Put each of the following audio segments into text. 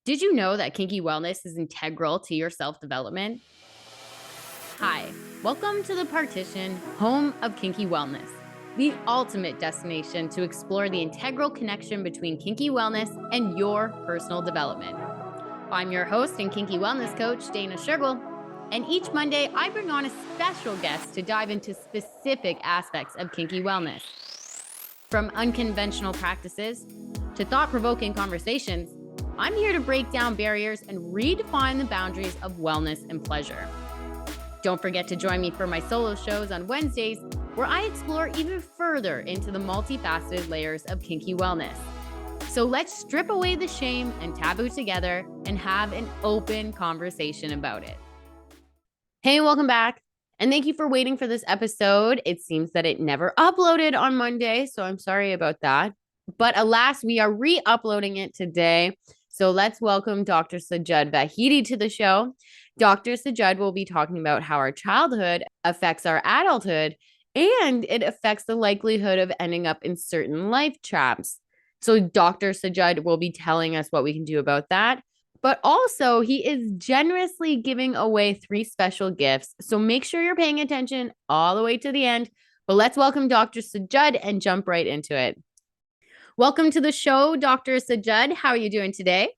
Did you know that kinky wellness is integral to your self-development? Hi, welcome to The Partition, home of kinky wellness, the ultimate destination to explore the integral connection between kinky wellness and your personal development. I'm your host and kinky wellness coach, Dana Shergill, and each Monday I bring on a special guest to dive into specific aspects of kinky wellness. From unconventional practices to thought-provoking conversations, I'm here to break down barriers and redefine the boundaries of wellness and pleasure. Don't forget to join me for my solo shows on Wednesdays, where I explore even further into the multifaceted layers of kinky wellness. So let's strip away the shame and taboo together and have an open conversation about it. Hey, welcome back. And thank you for waiting for this episode. It seems that it never uploaded on Monday, so I'm sorry about that. But alas, we are re-uploading it today. So let's welcome Dr. Sajad Vahedi to the show. Dr. Sajad will be talking about how our childhood affects our adulthood, and it affects the likelihood of ending up in certain life traps. So Dr. Sajad will be telling us what we can do about that. But also, he is generously giving away 3 special gifts. So make sure you're paying attention all the way to the end. But let's welcome Dr. Sajad and jump right into it. Welcome to the show, Dr. Sajad. How are you doing today?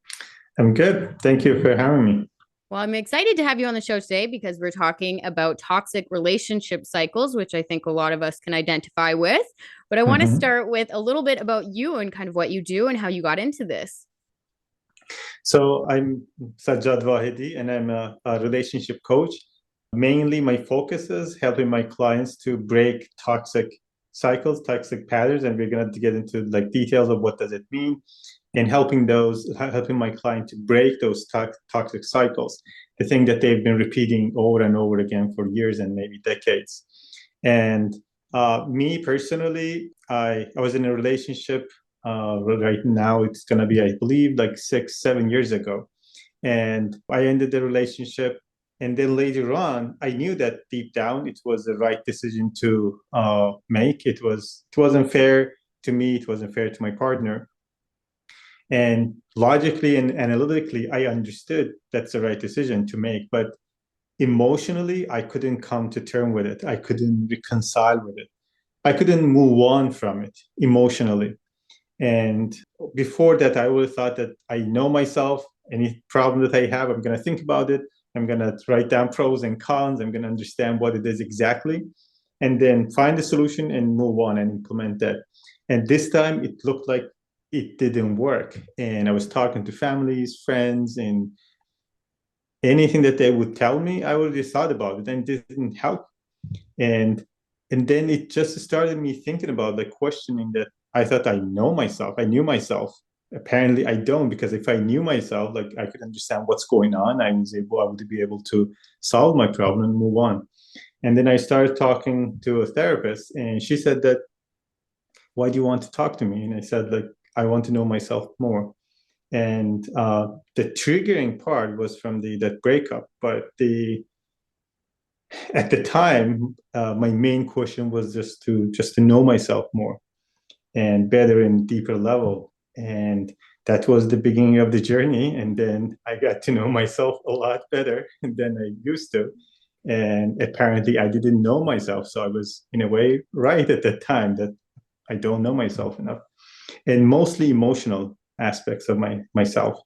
I'm good. Thank you for having me. Well, I'm excited to have you on the show today because we're talking about toxic relationship cycles, which I think a lot of us can identify with. But I want to start with a little bit about you and kind of what you do and how you got into this. So I'm Sajad Vahedi, and I'm a relationship coach. Mainly, my focus is helping my clients to break toxic cycles, toxic patterns, and we're going to get into like details of what does it mean, and helping my client to break those toxic cycles, the thing that they've been repeating over and over again for years and maybe decades. And me personally, I was in a relationship. Right now, it's going to be, I believe, like 6-7 years ago. And I ended the relationship. And then later on, I knew that deep down it was the right decision to make. It wasn't fair to me. It wasn't fair to my partner. And logically and analytically, I understood that's the right decision to make. But emotionally, I couldn't come to terms with it. I couldn't reconcile with it. I couldn't move on from it emotionally. And before that, I would have thought that I know myself. Any problem that I have, I'm going to think about it. I'm going to write down pros and cons. I'm going to understand what it is exactly, and then find a solution and move on and implement that. And this time, it looked like it didn't work. And I was talking to families, friends, and anything that they would tell me, I already thought about it, and it didn't help. And then it just started me thinking about the questioning that I thought I know myself. I knew myself. Apparently, I don't, because if I knew myself, like I could understand what's going on, I would be able to solve my problem and move on. And then I started talking to a therapist, and she said that, "Why do you want to talk to me?" And I said, like, I want to know myself more. And the triggering part was from that breakup, but at the time, my main question was just to know myself more and better and deeper level. And that was the beginning of the journey. And then I got to know myself a lot better than I used to. And apparently I didn't know myself. So I was in a way right at that time that I don't know myself enough, and mostly emotional aspects of myself.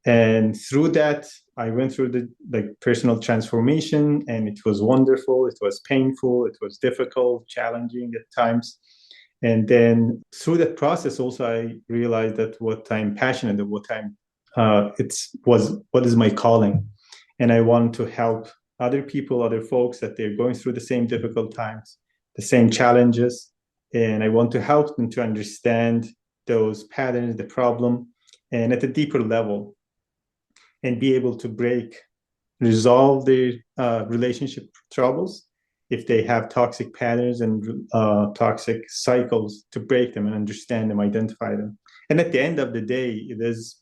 And through that, I went through the personal transformation, and it was wonderful. It was painful. It was difficult, challenging at times. And then through that process, also I realized that what I'm passionate about, what is my calling, and I want to help other people, other folks that they're going through the same difficult times, the same challenges, and I want to help them to understand those patterns, the problem, and at a deeper level, and be able to resolve their relationship troubles if they have toxic patterns and toxic cycles, to break them and understand them, identify them. And at the end of the day, it is,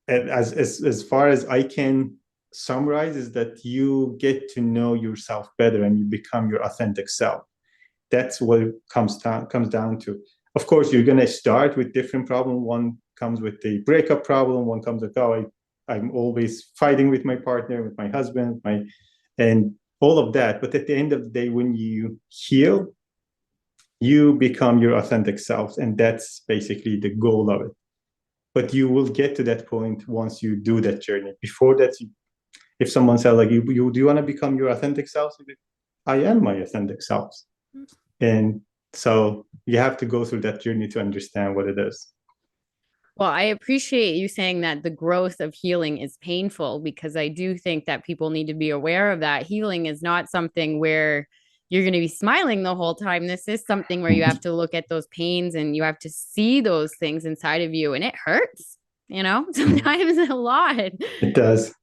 as far as I can summarize, is that you get to know yourself better and you become your authentic self. That's what it comes down to. Of course, you're going to start with different problems. One comes with the breakup problem. One comes with, oh, I'm always fighting with my partner, with my husband, and all of that. But at the end of the day, when you heal, you become your authentic self, and that's basically the goal of it. But you will get to that point once you do that journey. Before that, if someone said like, you do you want to become your authentic self? I am my authentic self. And so you have to go through that journey to understand what it is. Well, I appreciate you saying that the growth of healing is painful, because I do think that people need to be aware of that. Healing is not something where you're going to be smiling the whole time. This is something where you have to look at those pains and you have to see those things inside of you, and it hurts, sometimes a lot. It does.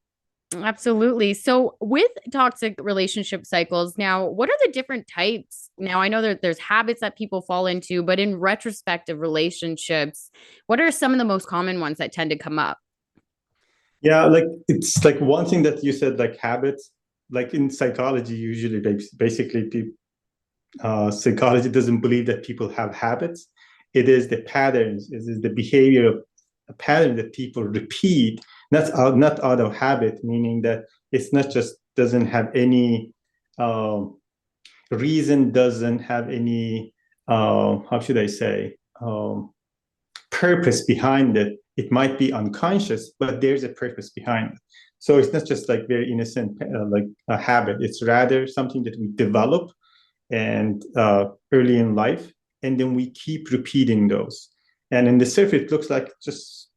Absolutely. So, with toxic relationship cycles, now, what are the different types? Now, I know that there's habits that people fall into, but in retrospective relationships, what are some of the most common ones that tend to come up? Yeah, like it's like one thing that you said, like habits, like in psychology, usually basically psychology doesn't believe that people have habits. It is the patterns, it is the behavior of a pattern that people repeat, not out of habit, meaning that it's not just doesn't have any reason, doesn't have any how should I say purpose behind it. It might be unconscious, but there's a purpose behind it. So it's not just like very innocent, like a habit. It's rather something that we develop and early in life, and then we keep repeating those. And in the surface, it looks like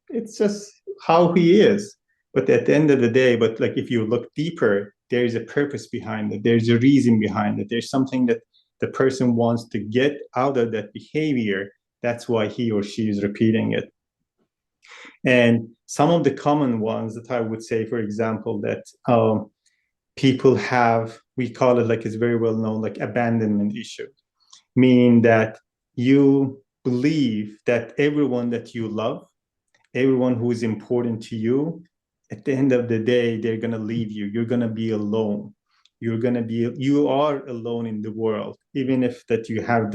it's just how he is. But at the end of the day, but like if you look deeper, there is a purpose behind it. There's a reason behind it. There's something that the person wants to get out of that behavior. That's why he or she is repeating it. And some of the common ones that I would say, for example, that people have, we call it, like it's very well known, like abandonment issue, meaning that you believe that everyone that you love, everyone who is important to you, at the end of the day, they're going to leave you. You're going to be alone. You are alone in the world, even if that you have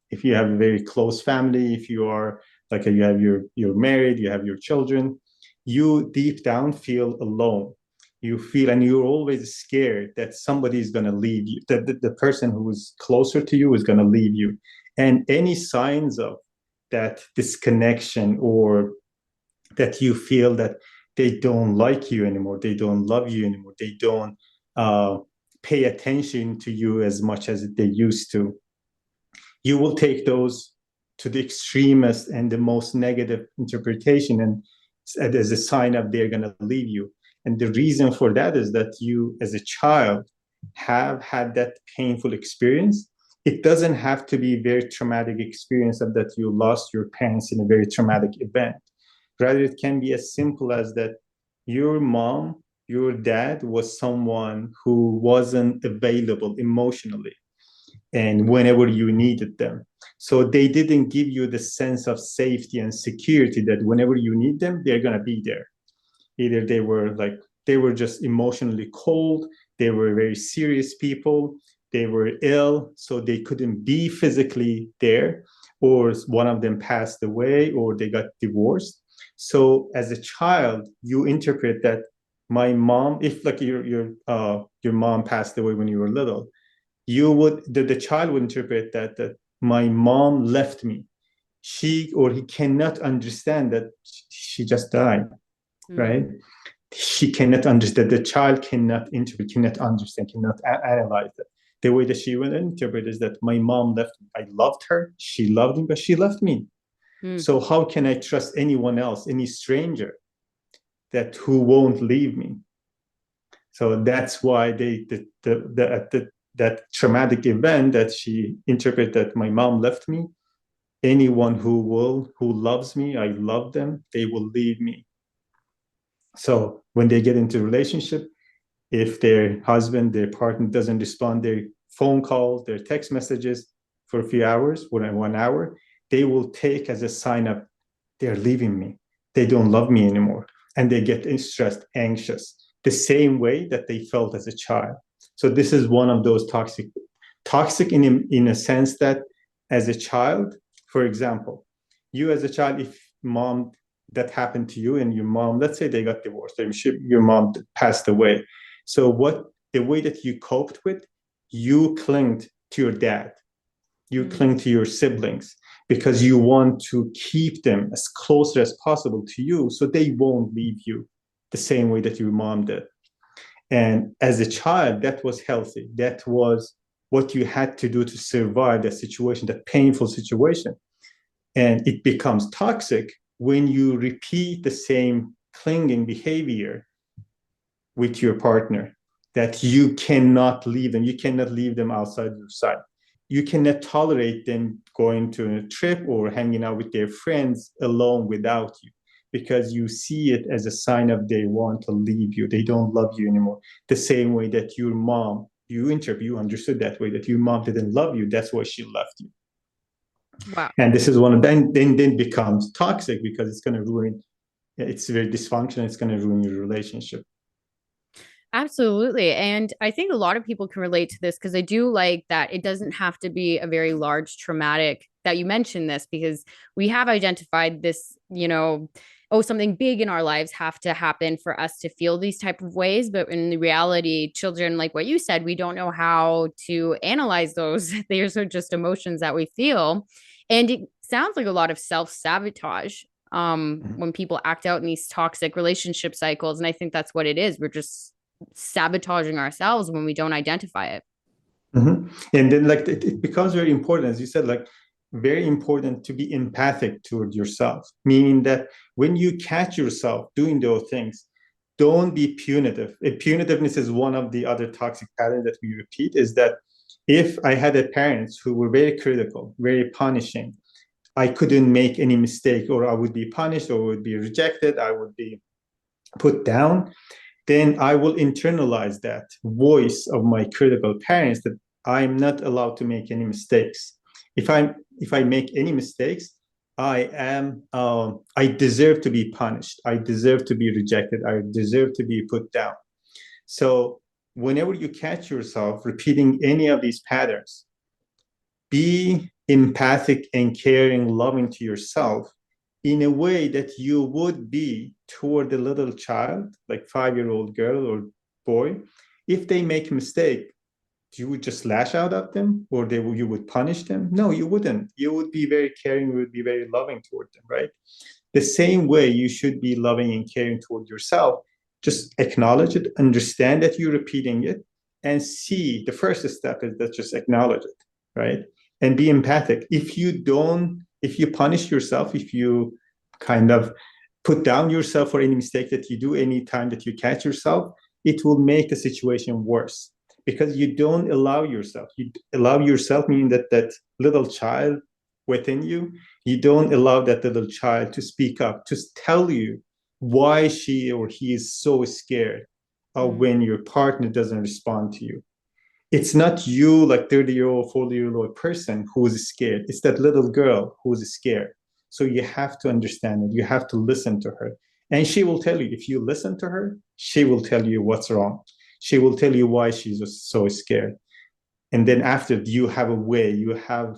if you have a very close family, if you are like you're married, you have your children, you deep down feel alone. You feel, and you're always scared that somebody is going to leave you, that the person who is closer to you is going to leave you. And any signs of that disconnection, or that you feel that they don't like you anymore, they don't love you anymore, they don't pay attention to you as much as they used to, you will take those to the extremist and the most negative interpretation, and as a sign of they're going to leave you. And the reason for that is that you, as a child, have had that painful experience. It doesn't have to be a very traumatic experience of that you lost your parents in a very traumatic event. Rather, it can be as simple as that your mom, your dad was someone who wasn't available emotionally and whenever you needed them. So they didn't give you the sense of safety and security that whenever you need them, they're going to be there. Either they were just emotionally cold, they were very serious people, they were ill, so they couldn't be physically there, or one of them passed away, or they got divorced. So as a child, you interpret that my mom, if like your mom passed away when you were little, the child would interpret that my mom left me. She or he cannot understand that she just died, right? She cannot understand. The child cannot interpret, cannot understand, cannot analyze it. The way that she will interpret is that my mom left me. I loved her, she loved me, but she left me. So how can I trust anyone else, any stranger, that who won't leave me? So that's why that traumatic event that she interpreted that my mom left me. Anyone who loves me, I love them, they will leave me. So when they get into a relationship, if their husband, their partner doesn't respond their phone calls, their text messages for a few hours, 1 hour, they will take as a sign of they're leaving me. They don't love me anymore. And they get stressed, anxious, the same way that they felt as a child. So this is one of those toxic in a sense that as a child, for example, you as a child, if mom that happened to you and your mom, let's say they got divorced, your mom passed away. So the way that you coped with, you clinged to your dad, you cling to your siblings because you want to keep them as close as possible to you so they won't leave you the same way that your mom did. And as a child, that was healthy. That was what you had to do to survive that situation, that painful situation. And it becomes toxic when you repeat the same clinging behavior with your partner, that you cannot leave them. You cannot leave them outside your sight. You cannot tolerate them going to a trip or hanging out with their friends alone without you, because you see it as a sign of they want to leave you. They don't love you anymore. The same way that your mom, you understood that way, that your mom didn't love you. That's why she left you. Wow. And this is one of then becomes toxic because it's going to ruin. It's very dysfunctional. It's going to ruin your relationship. Absolutely. And I think a lot of people can relate to this because I do like that it doesn't have to be a very large traumatic that you mentioned this, because we have identified this, oh, something big in our lives have to happen for us to feel these type of ways. But in the reality, children, like what you said, we don't know how to analyze those. These are just emotions that we feel. And it sounds like a lot of self-sabotage when people act out in these toxic relationship cycles. And I think that's what it is. We're just sabotaging ourselves when we don't identify it. Mm-hmm. And then like it becomes very important, as you said, like very important to be empathic toward yourself, meaning that when you catch yourself doing those things, don't be punitive. Punitiveness is one of the other toxic patterns that we repeat, is that if I had a parents who were very critical, very punishing, I couldn't make any mistake, or I would be punished, or would be rejected, I would be put down, then I will internalize that voice of my critical parents that I'm not allowed to make any mistakes. If I make any mistakes, I deserve to be punished. I deserve to be rejected. I deserve to be put down. So whenever you catch yourself repeating any of these patterns, be empathic and caring, loving to yourself in a way that you would be toward the little child, like 5-year-old girl or boy. If they make a mistake, you would just lash out at them, or you would punish them? No, you wouldn't. You would be very caring, you would be very loving toward them, right? The same way you should be loving and caring toward yourself. Just acknowledge it, understand that you're repeating it, and see the first step is that just acknowledge it, right? And be empathic. If you punish yourself, if you kind of put down yourself for any mistake that you do, any time that you catch yourself, it will make the situation worse, because you don't allow yourself. You allow yourself, meaning that little child within you, you don't allow that little child to speak up, to tell you why she or he is so scared when your partner doesn't respond to you. It's not you, like 30-year-old, 40-year-old person who is scared. It's that little girl who is scared. So you have to understand it. You have to listen to her. And she will tell you, if you listen to her, she will tell you what's wrong. She will tell you why she's so scared. And then after, you have a way, you have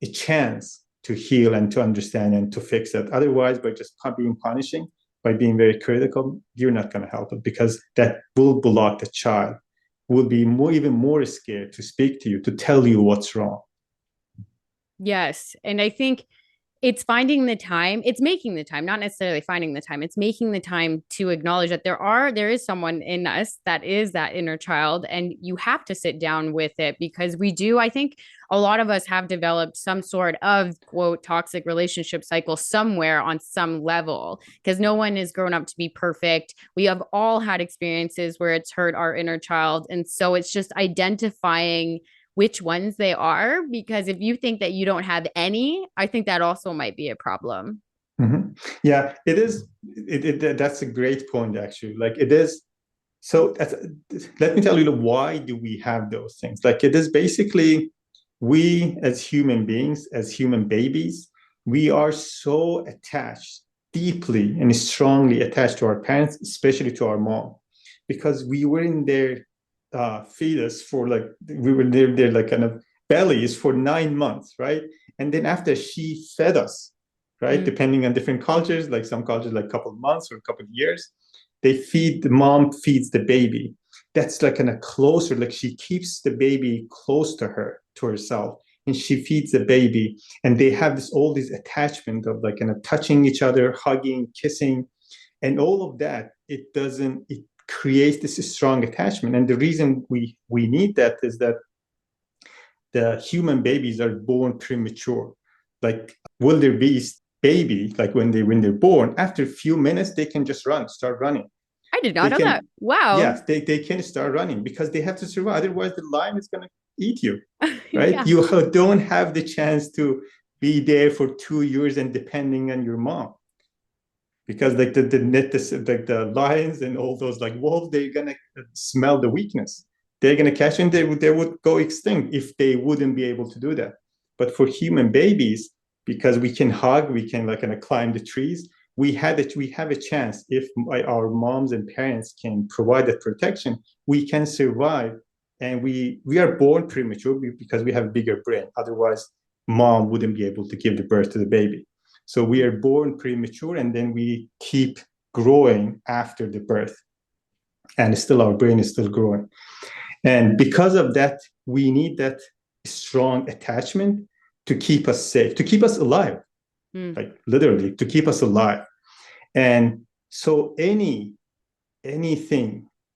a chance to heal and to understand and to fix it. Otherwise, by just being punishing, by being very critical, you're not going to help it, because that will block the child, will be even more scared to speak to you, to tell you what's wrong. Yes. And I think it's finding the time, it's making the time, not necessarily finding the time. It's making the time to acknowledge that there is someone in us that is that inner child, and you have to sit down with it, because I think a lot of us have developed some sort of quote toxic relationship cycle somewhere on some level, because no one is grown up to be perfect. We have all had experiences where it's hurt our inner child. And so it's just identifying which ones they are, because if you think that you don't have any, I think that also might be a problem. Mm-hmm. Yeah, it is. That's a great point, actually. Like it is. So let me tell you why do we have those things. Like it is basically, we as human beings, as human babies, we are so attached, deeply and strongly attached to our parents, especially to our mom, because we were in their fetus for like, we were their like kind of bellies for 9 months, right? And then after she fed us, right? Depending on different cultures, like some cultures, like a couple of months or a couple of years, the mom feeds the baby. That's like in a closer, like she keeps the baby close to her, to herself, and she feeds the baby. And they have all this attachment of like touching each other, hugging, kissing, and all of that. It creates this strong attachment. And the reason we need that is that the human babies are born premature. Like wildebeest baby, like when they're born, after a few minutes they can just start running. I did not They know can, that. Wow. yes, they can start running because they have to survive. Otherwise, the lion is going to eat you, right? Yeah. You don't have the chance to be there for 2 years and depending on your mom, because like the lions and all those like wolves, they're gonna smell the weakness. They're gonna catch and they would go extinct if they wouldn't be able to do that. But for human babies, because we can hug, we can like climb the trees. We have a chance if our moms and parents can provide that protection. We can survive, and we are born premature because we have a bigger brain. Otherwise, mom wouldn't be able to give the birth to the baby. So we are born premature and then we keep growing after the birth. And still our brain is still growing. And because of that, we need that strong attachment to keep us safe, to keep us alive, like literally to keep us alive. And so anything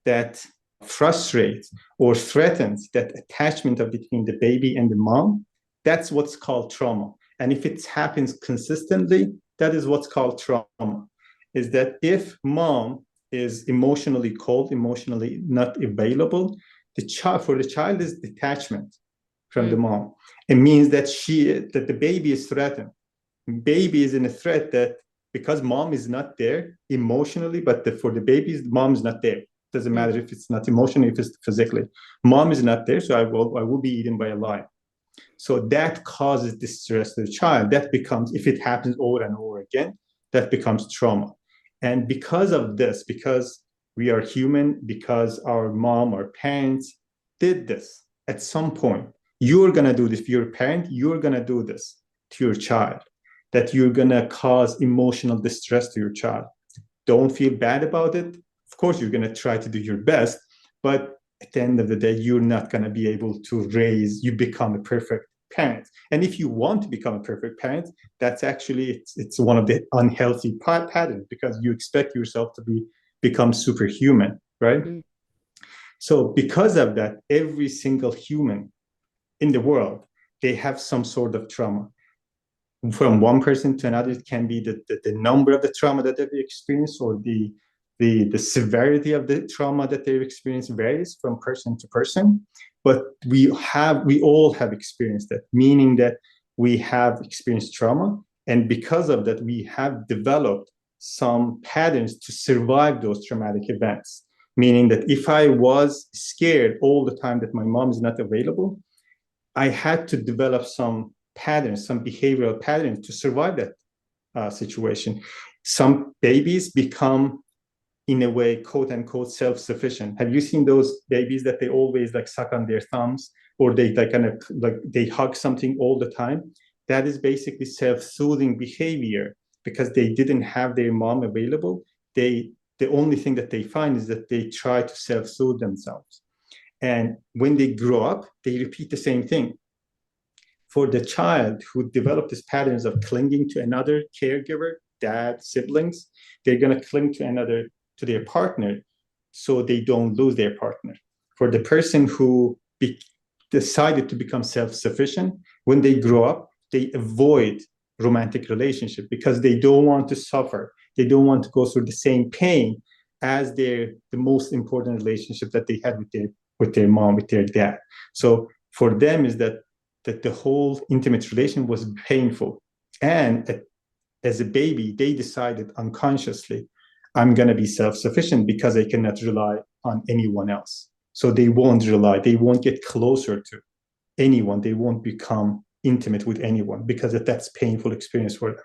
that frustrates or threatens that attachment between the baby and the mom, that's what's called trauma. And if it happens consistently, that is what's called trauma. Is that if mom is emotionally cold, emotionally not available, for the child is detachment from the mom. It means that the baby is threatened. Baby is in a threat that because mom is not there emotionally, but for the babies, mom is not there. Doesn't matter if it's not emotionally, if it's physically. Mom is not there, so I will be eaten by a lion. So that causes distress to the child. That becomes, if it happens over and over again, that becomes trauma. And because of this, because we are human, because our mom or parents did this at some point, you're going to do this. If you're a parent, you're going to do this to your child, that you're going to cause emotional distress to your child. Don't feel bad about it. Of course, you're going to try to do your best, but at the end of the day, you're not going to be able to become a perfect parent. And if you want to become a perfect parent, that's actually, it's one of the unhealthy patterns, because you expect yourself to become superhuman, right? So because of that, every single human in the world, they have some sort of trauma. From one person to another, it can be the number of the trauma that they've experienced, or the severity of the trauma that they've experienced varies from person to person. But we all have experienced that, meaning that we have experienced trauma. And because of that, we have developed some patterns to survive those traumatic events. Meaning that if I was scared all the time that my mom is not available, I had to develop some patterns, some behavioral patterns to survive that situation. Some babies become, in a way, quote unquote, self-sufficient. Have you seen those babies that they always like suck on their thumbs, or they like they hug something all the time? That is basically self-soothing behavior, because they didn't have their mom available. The only thing that they find is that they try to self-soothe themselves. And when they grow up, they repeat the same thing. For the child who developed these patterns of clinging to another caregiver, dad, siblings, they're going to cling to their partner so they don't lose their partner. For the person who decided to become self-sufficient, when they grow up, they avoid romantic relationship because they don't want to suffer. They don't want to go through the same pain as the most important relationship that they had with their mom, with their dad. So for them is that the whole intimate relation was painful. And as a baby, they decided unconsciously, I'm going to be self-sufficient because I cannot rely on anyone else. So they won't get closer to anyone. They won't become intimate with anyone because that's painful experience for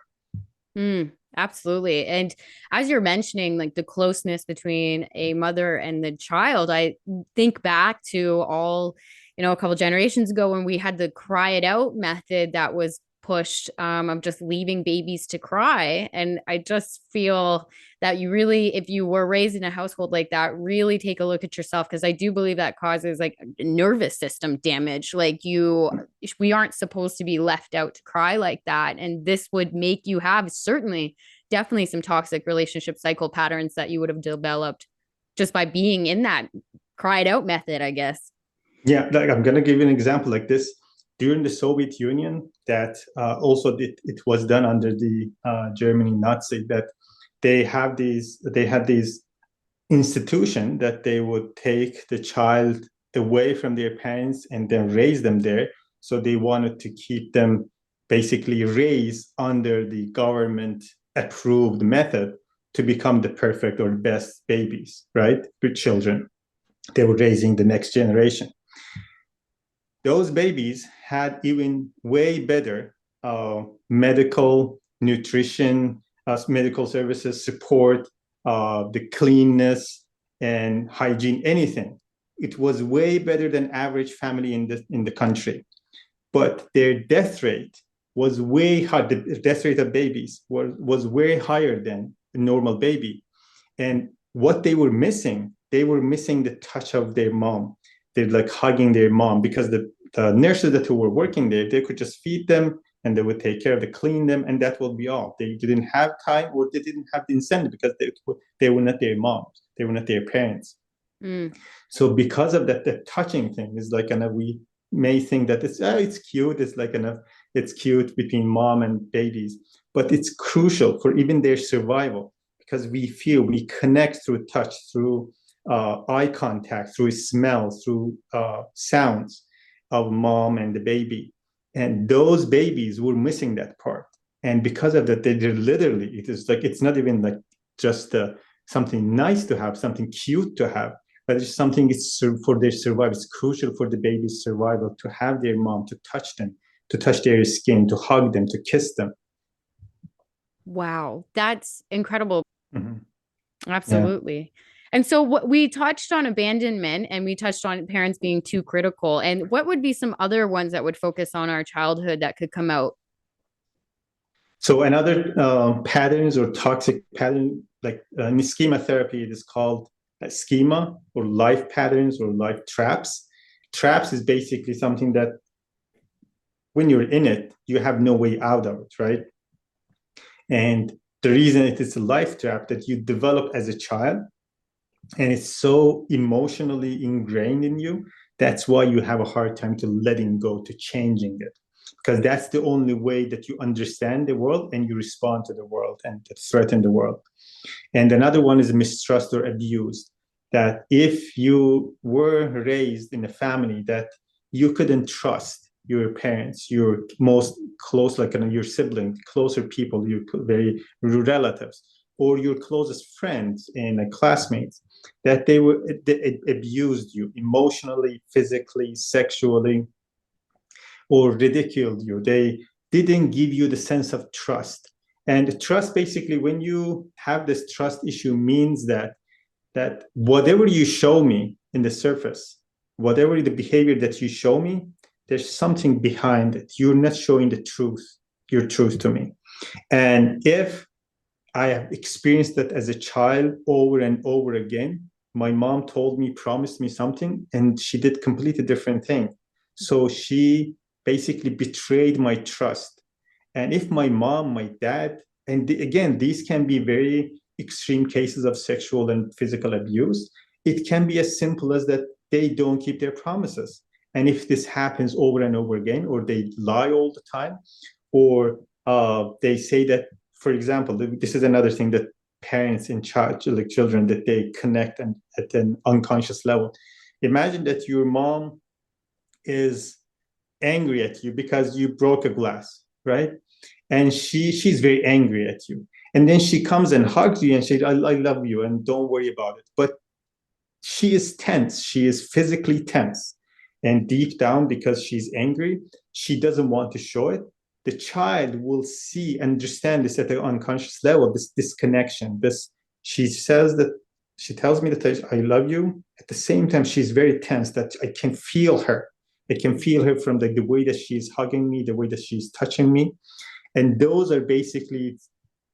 them. Absolutely. And as you're mentioning, like the closeness between a mother and the child, I think back to a couple generations ago when we had the cry it out method that was pushed of just leaving babies to cry. And I just feel that you really, if you were raised in a household like that, really take a look at yourself, because I do believe that causes like nervous system damage. Like we aren't supposed to be left out to cry like that. And this would make you have certainly, definitely some toxic relationship cycle patterns that you would have developed just by being in that cried out method, I guess. Yeah, like I'm gonna give you an example like this. During the Soviet Union, that also it was done under the Germany Nazi, that they had these institution that they would take the child away from their parents and then raise them there. So they wanted to keep them basically raised under the government approved method to become the perfect or best babies, right? Good children. They were raising the next generation. Those babies had even way better medical nutrition, medical services, support, the cleanness and hygiene, anything. It was way better than average family in the country. But their death rate was way high. The death rate of babies was way higher than a normal baby. And what they were missing the touch of their mom. They're like hugging their mom, because the nurses that were working there, they could just feed them and they would take care of them, clean them, and that would be all. They didn't have time, or they didn't have the incentive, because they were not their moms, they were not their parents. Mm. So because of that, the touching thing is like, we may think that it's cute, it's like it's cute between mom and babies, but it's crucial for even their survival, because we connect through touch, through eye contact, through smell, through sounds of mom and the baby. And those babies were missing that part. And because of that, they're literally, it is like, it's not even like just something nice to have, something cute to have, but it's something, it's for their survival. It's crucial for the baby's survival to have their mom, to touch them, to touch their skin, to hug them, to kiss them. Wow, that's incredible. Mm-hmm. Yeah. Absolutely. And so what we touched on abandonment, and we touched on parents being too critical. And what would be some other ones that would focus on our childhood that could come out? So another patterns or toxic pattern, like in schema therapy, it is called schema or life patterns or life traps. Traps is basically something that when you're in it, you have no way out of it, right? And the reason it is a life trap that you develop as a child, and it's so emotionally ingrained in you, that's why you have a hard time to letting go, to changing it, because that's the only way that you understand the world and you respond to the world and threaten the world. And another one is mistrust or abuse, that if you were raised in a family that you couldn't trust your parents, your most close, like your sibling, closer people, your very relatives, or your closest friends and classmates, that they abused you emotionally, physically, sexually, or ridiculed you. They didn't give you the sense of trust. And trust, basically, when you have this trust issue, means that whatever you show me in the surface, whatever the behavior that you show me, there's something behind it. You're not showing the truth, your truth to me. And if I have experienced that as a child over and over again, my mom told me, promised me something, and she did completely different thing. So she basically betrayed my trust. And if my mom, my dad, and again, these can be very extreme cases of sexual and physical abuse. It can be as simple as that they don't keep their promises. And if this happens over and over again, or they lie all the time, or they say that, for example, this is another thing that parents in charge, like children, that they connect and at an unconscious level. Imagine that your mom is angry at you because you broke a glass, right? And she's very angry at you. And then she comes and hugs you and says, I love you and don't worry about it. But she is tense. She is physically tense. And deep down, because she's angry, she doesn't want to show it. The child will see, understand this at the unconscious level, this disconnection. She says that, she tells me that I love you. At the same time, she's very tense, that I can feel her. I can feel her from the way that she's hugging me, the way that she's touching me. And those are basically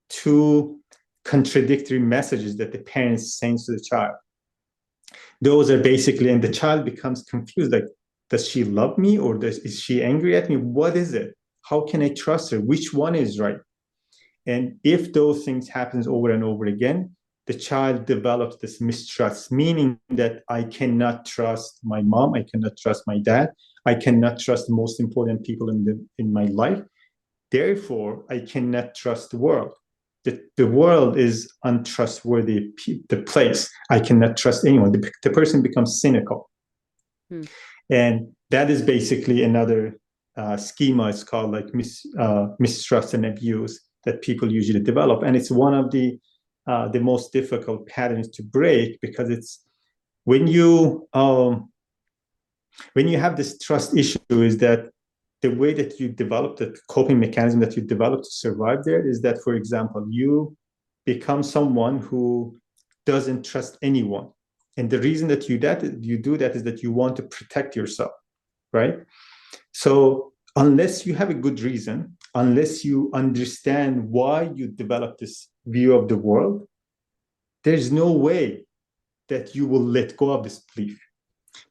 two contradictory messages that the parents send to the child. Those are basically, and the child becomes confused, like, does she love me, or is she angry at me? What is it? How can I trust her? Which one is right? And if those things happens over and over again, the child develops this mistrust, meaning that I cannot trust my mom, I cannot trust my dad, I cannot trust the most important people in my life. Therefore, I cannot trust the world. The world is untrustworthy, the place. I cannot trust anyone. The person becomes cynical. Hmm. And that is basically another schema. It's called like mistrust and abuse that people usually develop. And it's one of the most difficult patterns to break, because it's when you have this trust issue, is that the way that you develop the coping mechanism that you develop to survive there is that, for example, you become someone who doesn't trust anyone. And the reason that you do that is that you want to protect yourself, right? So unless you have a good reason, unless you understand why you develop this view of the world, there's no way that you will let go of this belief,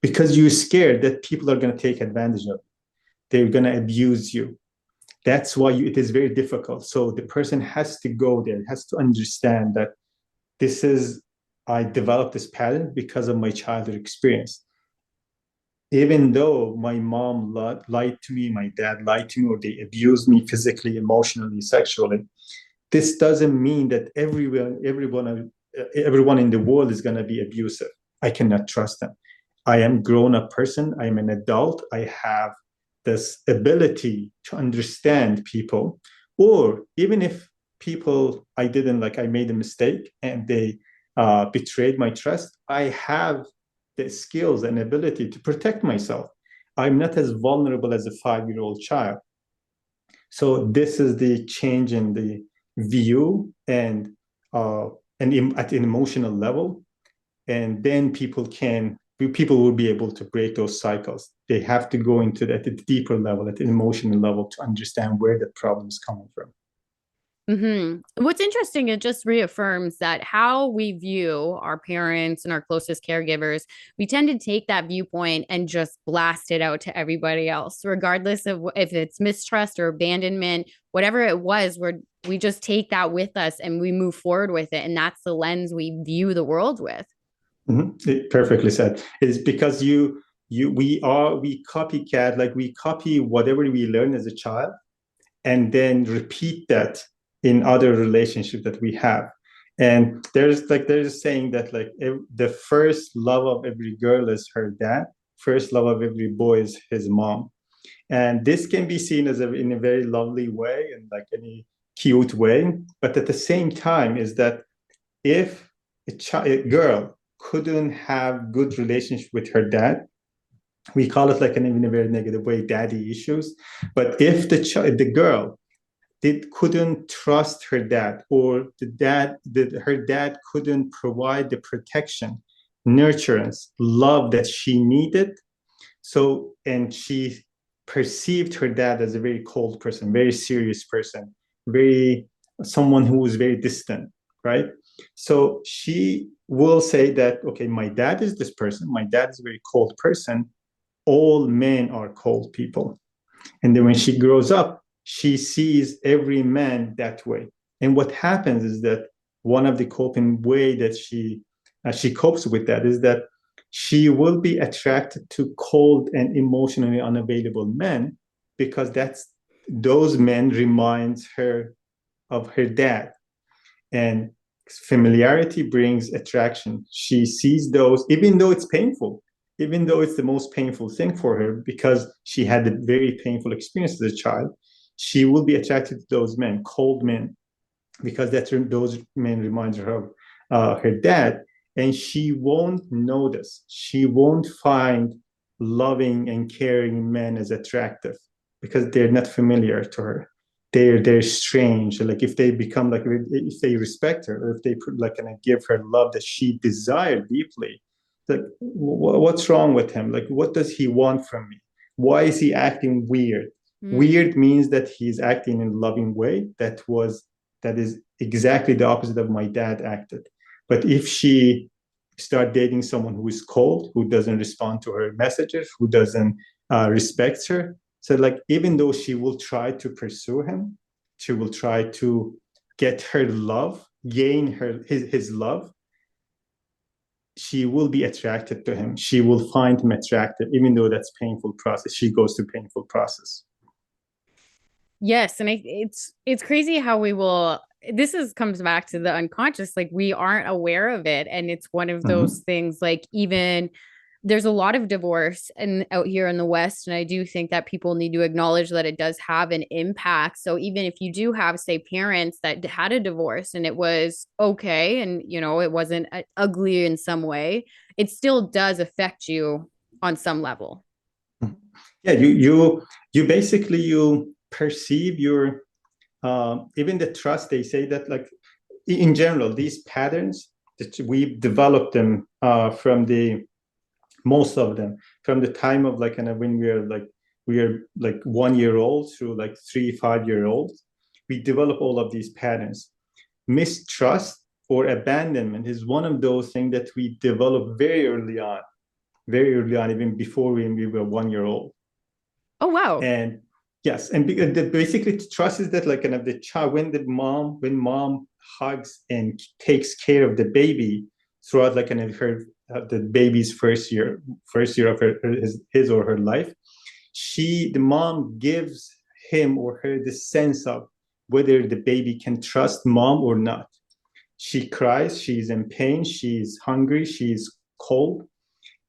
because you're scared that people are going to take advantage of it. They're going to abuse you. That's why it is very difficult. So the person has to go there, has to understand that I developed this pattern because of my childhood experience. Even though my mom lied to me, my dad lied to me, or they abused me physically, emotionally, sexually, this doesn't mean that everyone in the world is going to be abusive. I cannot trust them. I am a grown-up person. I am an adult. I have this ability to understand people. Or even if people I didn't like, I made a mistake and they betrayed my trust, I have the skills and ability to protect myself. I'm not as vulnerable as a 5-year-old child. So this is the change in the view and at an emotional level, and then people will be able to break those cycles. They have to go into that at a deeper level, at an emotional level, to understand where the problem is coming from. What's interesting, it just reaffirms that how we view our parents and our closest caregivers, we tend to take that viewpoint and just blast it out to everybody else, regardless of if it's mistrust or abandonment, whatever it was, we just take that with us and we move forward with it. And that's the lens we view the world with. Perfectly said. It's because we copycat, like we copy whatever we learn as a child and then repeat that in other relationships that we have. And there's a saying that like the first love of every girl is her dad, first love of every boy is his mom. And this can be seen as in a very lovely way and like any cute way, but at the same time is that if a girl couldn't have good relationship with her dad, we call it like in a very negative way, daddy issues. But if the girl couldn't trust her dad, or her dad couldn't provide the protection, nurturance, love that she needed, and she perceived her dad as a very cold person, very serious person, someone who was very distant, right? So she will say that, okay, my dad is this person, my dad is a very cold person, all men are cold people. And then when she grows up, she sees every man that way. And what happens is that one of the coping way that she copes with that is that she will be attracted to cold and emotionally unavailable men, because those men reminds her of her dad. And familiarity brings attraction. She sees those, even though it's painful, even though it's the most painful thing for her, because she had a very painful experience as a child, she will be attracted to those men, cold men, because those men remind her of her dad. And she won't notice, she won't find loving and caring men as attractive, because they're not familiar to her. They're strange. Like if they become like, if they respect her, or if they give her love that she desired deeply, like what's wrong with him? Like what does he want from me? Why is he acting weird? Weird means that he's acting in a loving way. That is exactly the opposite of my dad acted. But if she start dating someone who is cold, who doesn't respond to her messages, who doesn't respect her, so like even though she will try to pursue him, she will try to get her love, gain his love, she will be attracted to him. She will find him attractive, even though that's painful process. She goes through painful process. Yes, and it's crazy how we will comes back to the unconscious, like we aren't aware of it, and it's one of those things, like even there's a lot of divorce and out here in the West, and I do think that people need to acknowledge that it does have an impact. So even if you do have, say, parents that had a divorce and it was okay, and it wasn't ugly in some way, it still does affect you on some level. Yeah, you basically you perceive your even the trust. They say that like in general, these patterns that we've developed them from the most of them from the time of like kind of when we are like 1 year old through like 3 5 year olds. We develop all of these patterns. Mistrust or abandonment is one of those things that we develop very early on, even before we were 1 year old. Oh, wow. And yes, and basically trust is that like kind of the child when mom hugs and takes care of the baby throughout like kind of her the baby's first year of his or her life, the mom gives him or her the sense of whether the baby can trust mom or not. She cries, she's in pain, she's hungry, she's cold,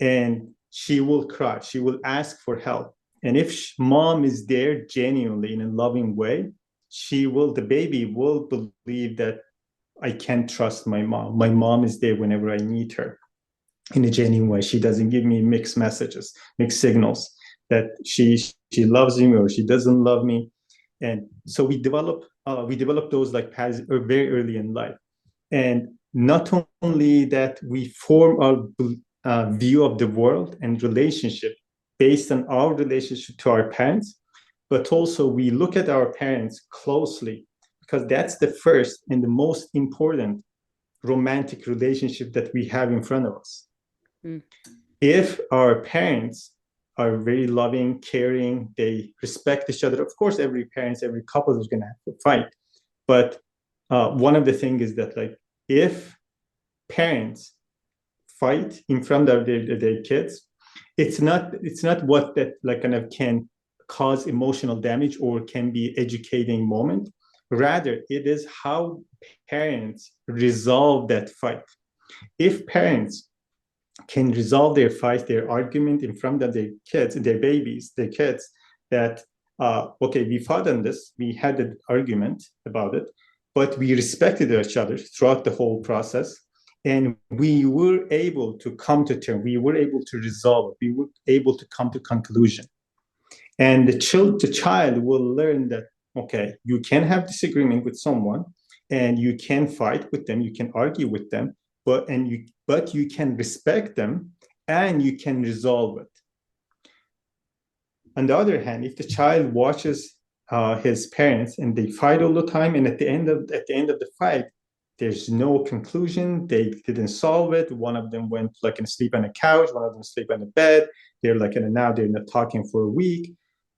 and she will cry, she will ask for help. And if mom is there genuinely in a loving way, the baby will believe that I can trust my mom. My mom is there whenever I need her in a genuine way. She doesn't give me mixed messages, mixed signals that she loves me or she doesn't love me. And so we develop those like paths very early in life. And not only that, we form our view of the world and relationship based on our relationship to our parents, but also we look at our parents closely because that's the first and the most important romantic relationship that we have in front of us. If our parents are very loving, caring, they respect each other, of course, every couple is going to have to fight. But one of the things is that like if parents fight in front of their kids, it's not what that like kind of can cause emotional damage or can be educating moment. Rather, it is how parents resolve that fight. If parents can resolve their fight, their argument in front of their kids, their babies, their kids, that okay, we fought on this, we had an argument about it, but we respected each other throughout the whole process, and we were able to come to terms, we were able to resolve it, we were able to come to conclusion. And the child will learn that, okay, you can have disagreement with someone and you can fight with them, you can argue with them, but you can respect them and you can resolve it. On the other hand, if the child watches his parents and they fight all the time, and at the end of the fight, there's no conclusion, they didn't solve it. One of them went like and sleep on a couch, one of them sleep on a bed. They're like, and now they're not talking for a week.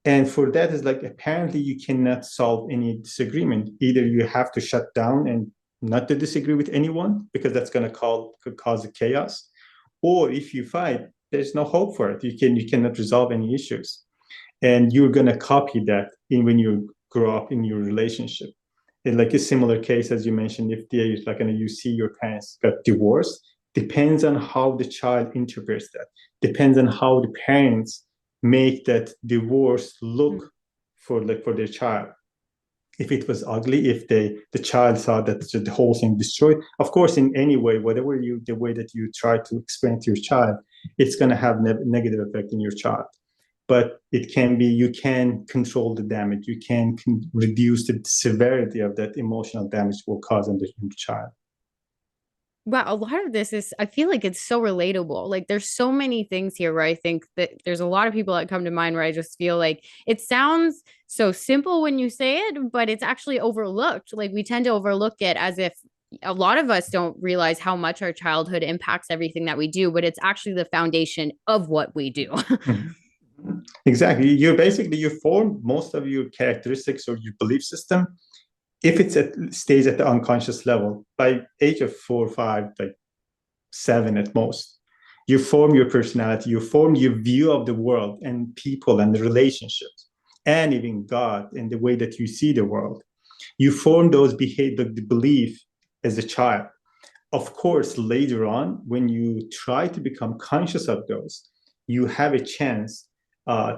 And for that is like, apparently you cannot solve any disagreement. Either you have to shut down and not to disagree with anyone, because that's going to could cause a chaos. Or if you fight, there's no hope for it. You cannot resolve any issues. And you're going to copy that when you grow up in your relationship. In like a similar case, as you mentioned, if there's like, you see your parents got divorced, depends on how the child interprets that, depends on how the parents make that divorce look for their child. If it was ugly, if the child saw that the whole thing destroyed, of course, in any way, the way that you try to explain to your child, it's going to have negative effect in your child. But it can be, you can control the damage, you can reduce the severity of that emotional damage will cause in the child. Wow, a lot of this is, I feel like it's so relatable. Like, there's so many things here where I think that there's a lot of people that come to mind where I just feel like it sounds so simple when you say it, but it's actually overlooked. Like, we tend to overlook it as if a lot of us don't realize how much our childhood impacts everything that we do, but it's actually the foundation of what we do. Mhm. Exactly. You form most of your characteristics or your belief system if stays at the unconscious level by age of 4 or 5, like 7 at most. You form your personality, you form your view of the world and people and the relationships, and even God and the way that you see the world. You form those behavior, the belief as a child. Of course, later on, when you try to become conscious of those, you have a chance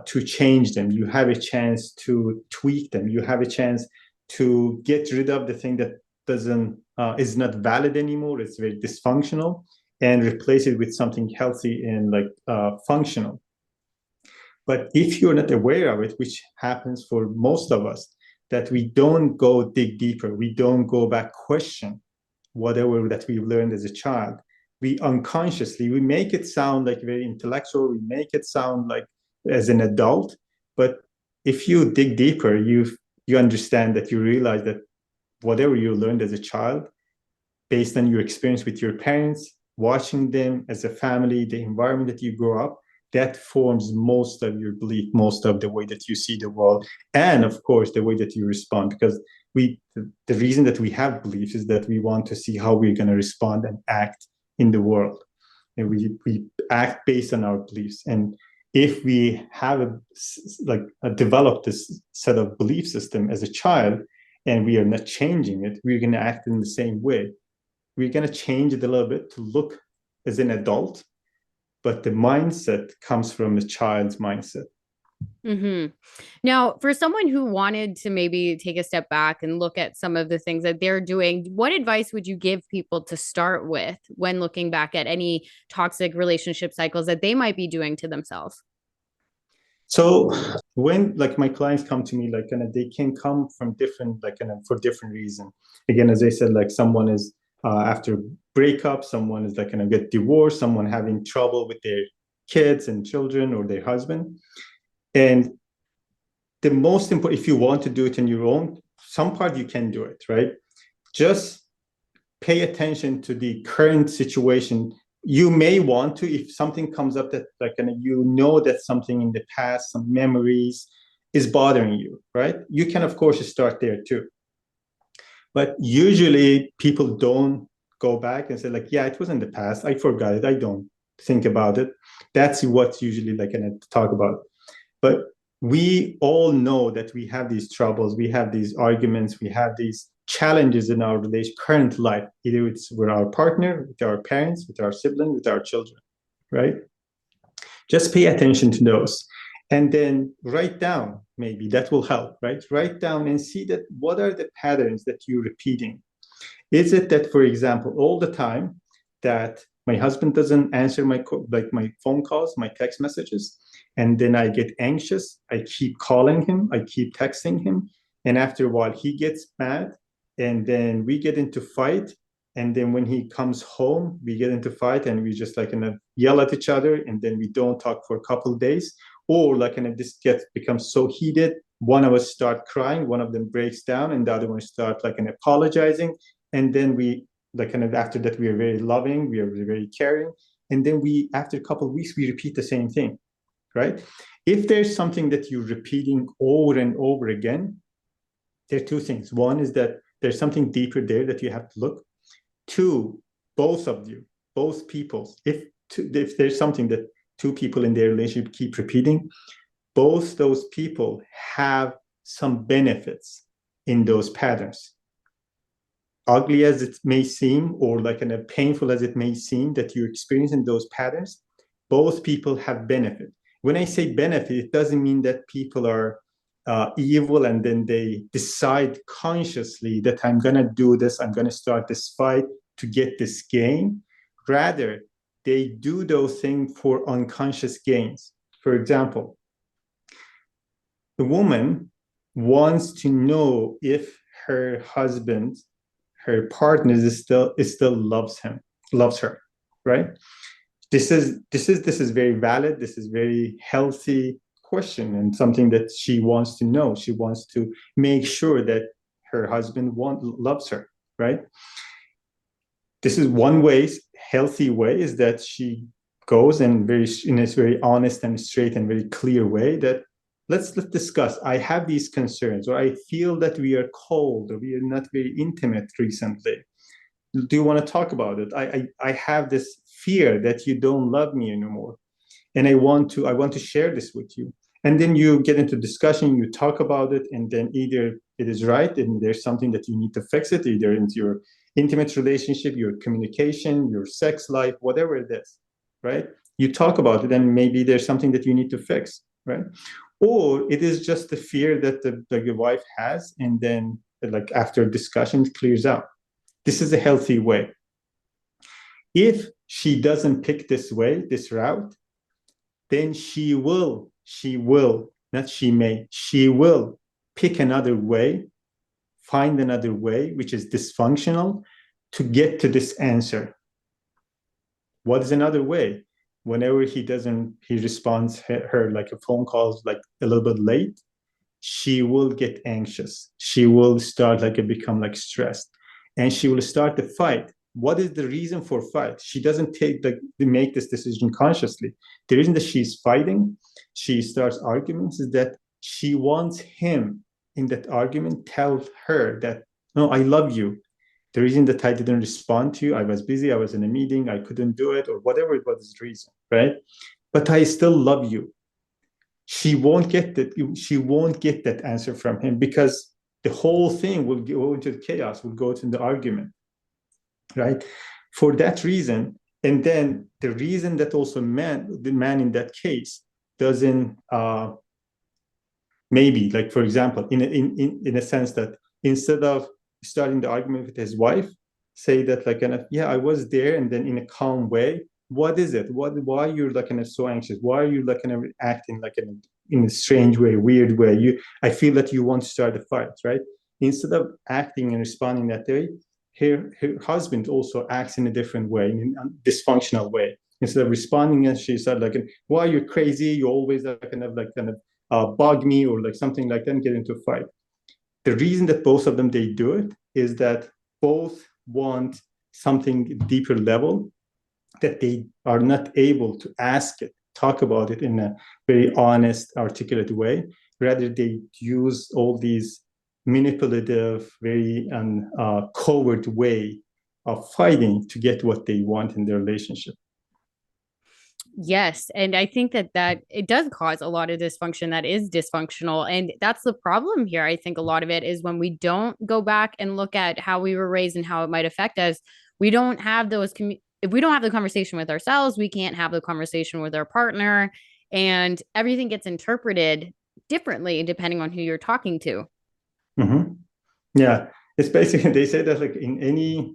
to change them. You have a chance to tweak them. You have a chance to get rid of the thing that doesn't is not valid anymore. It's very dysfunctional, and replace it with something healthy and like functional. But if you're not aware of it, which happens for most of us, that we don't go dig deeper, we don't go back question whatever that we learned as a child, we unconsciously we make it sound like very intellectual, we make it sound like as an adult. But if you dig deeper, you understand that you realize that whatever you learned as a child, based on your experience with your parents, watching them as a family, the environment that you grow up, that forms most of your belief, most of the way that you see the world, and of course the way that you respond. Because the reason that we have beliefs is that we want to see how we're going to respond and act in the world, and we act based on our beliefs. And if we have developed this set of belief system as a child, and we are not changing it, we're going to act in the same way. We're going to change it a little bit to look as an adult, but the mindset comes from the child's mindset. Hmm. Now, for someone who wanted to maybe take a step back and look at some of the things that they're doing, what advice would you give people to start with when looking back at any toxic relationship cycles that they might be doing to themselves? So when like my clients come to me, like kind of they can come from different like kind of for different reasons. Again, as I said, like someone is after breakup, someone is like kind of get divorced, someone having trouble with their kids and children or their husband. And the most important, if you want to do it on your own, some part you can do it, right? Just pay attention to the current situation. You may want to, if something comes up that like you know that something in the past, some memories is bothering you, right? You can of course start there too. But usually people don't go back and say like, yeah, it was in the past, I forgot it, I don't think about it. That's what's usually like going to talk about. But we all know that we have these troubles, we have these arguments, we have these challenges in our current life, either it's with our partner, with our parents, with our sibling, with our children, right? Just pay attention to those. And then write down, maybe that will help, right? Write down and see that what are the patterns that you're repeating. Is it that, for example, all the time that my husband doesn't answer my phone calls, my text messages, and then I get anxious. I keep calling him, I keep texting him, and after a while he gets mad, and then we get into fight. And then when he comes home, we get into fight, and we just like yell at each other, and then we don't talk for a couple of days, or like this becomes so heated. One of us start crying, one of them breaks down, and the other one start like apologizing, and then we like after that we are very loving, we are very caring, and then we after a couple of weeks we repeat the same thing, right? If there's something that you're repeating over and over again, there are two things. One is that there's something deeper there that you have to look. Two, both of you, both people, if there's something that two people in their relationship keep repeating, both those people have some benefits in those patterns. Ugly as it may seem, or like painful as it may seem that you're experiencing those patterns, both people have benefit. When I say benefit, it doesn't mean that people are evil and then they decide consciously that I'm going to do this, I'm going to start this fight to get this gain. Rather, they do those things for unconscious gains. For example, the woman wants to know if her husband, her partner is still loves him. loves her, right? This is very valid. This is very healthy question and something that she wants to know. She wants to make sure that her husband loves her, right? This is one way, healthy way, is that she goes and in a very honest and straight and very clear way that let's discuss. I have these concerns, or I feel that we are cold, or we are not very intimate recently. Do you want to talk about it? I have this fear that you don't love me anymore, and I want to share this with you. And then you get into discussion, you talk about it, and then either it is right and there's something that you need to fix it, either into your intimate relationship, your communication, your sex life, whatever it is, right? You talk about it, and maybe there's something that you need to fix, right? Or it is just the fear that the wife has, and then like after discussion it clears out. This is a healthy way. If she doesn't pick this way, this route, then she will, not she may, she will pick another way, find another way, which is dysfunctional, to get to this answer. What is another way? Whenever he responds her like a phone call, like a little bit late, she will get anxious. She will start like become like stressed, and she will start the fight. What is the reason for fight? She doesn't make this decision consciously. The reason that she's fighting, she starts arguments, is that she wants him in that argument tell her that, no, I love you. The reason that I didn't respond to you, I was busy, I was in a meeting, I couldn't do it, or whatever it was the reason, right? But I still love you. She won't get that. She won't get that answer from him, because the whole thing will go into the chaos, will go into the argument, right? For that reason, and then the reason that also the man in that case doesn't maybe, like, for example, in a sense that instead of starting the argument with his wife, say that like kind of, yeah, I was there, and then in a calm way, what is it? Why you're like kind of so anxious? Why are you like kind of acting like in a strange way, weird way? I feel that you want to start a fight, right? Instead of acting and responding that way, her husband also acts in a different way, in a dysfunctional way. Instead of responding, and she said like, why you're crazy? You always like kind of bug me, or like something like that, and get into a fight. The reason that both of them they do it is that both want something deeper level that they are not able to ask it, talk about it in a very honest, articulate way. Rather, they use all these manipulative, very covert way of fighting to get what they want in their relationship. Yes, and I think that it does cause a lot of dysfunction that is dysfunctional, and that's the problem here. I think a lot of it is when we don't go back and look at how we were raised and how it might affect us. We don't have those if we don't have the conversation with ourselves, we can't have the conversation with our partner, and everything gets interpreted differently depending on who you're talking to. Mm-hmm. Yeah, it's basically, they say that like in any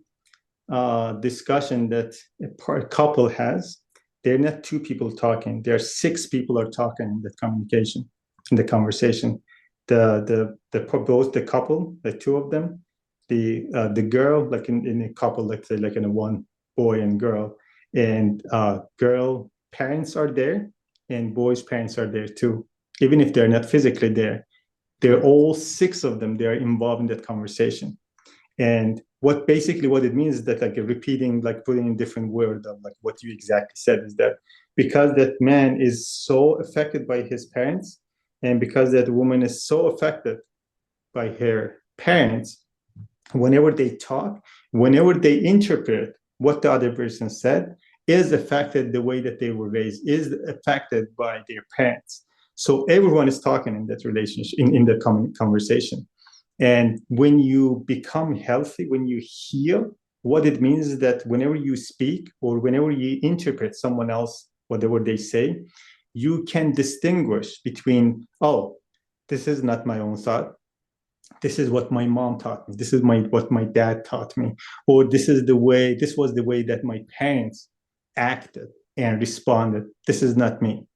discussion that a couple has, they're not two people talking. There are six people are talking in that communication, in the conversation. The both the couple, the two of them, the girl, like in a couple, let's say like in a one boy and girl, and girl parents are there, and boys parents are there too, even if they're not physically there. They're all six of them. They are involved in that conversation. And what it means is that like repeating, like putting in different words of like what you exactly said, is that because that man is so affected by his parents, and because that woman is so affected by her parents, whenever they talk, whenever they interpret what the other person said, is affected the way that they were raised, is affected by their parents. So everyone is talking in that relationship, in the conversation. And when you become healthy, when you heal, what it means is that whenever you speak or whenever you interpret someone else, whatever they say, you can distinguish between, oh, this is not my own thought. This is what my mom taught me. This is what my dad taught me. Or this was the way that my parents acted and responded. This is not me.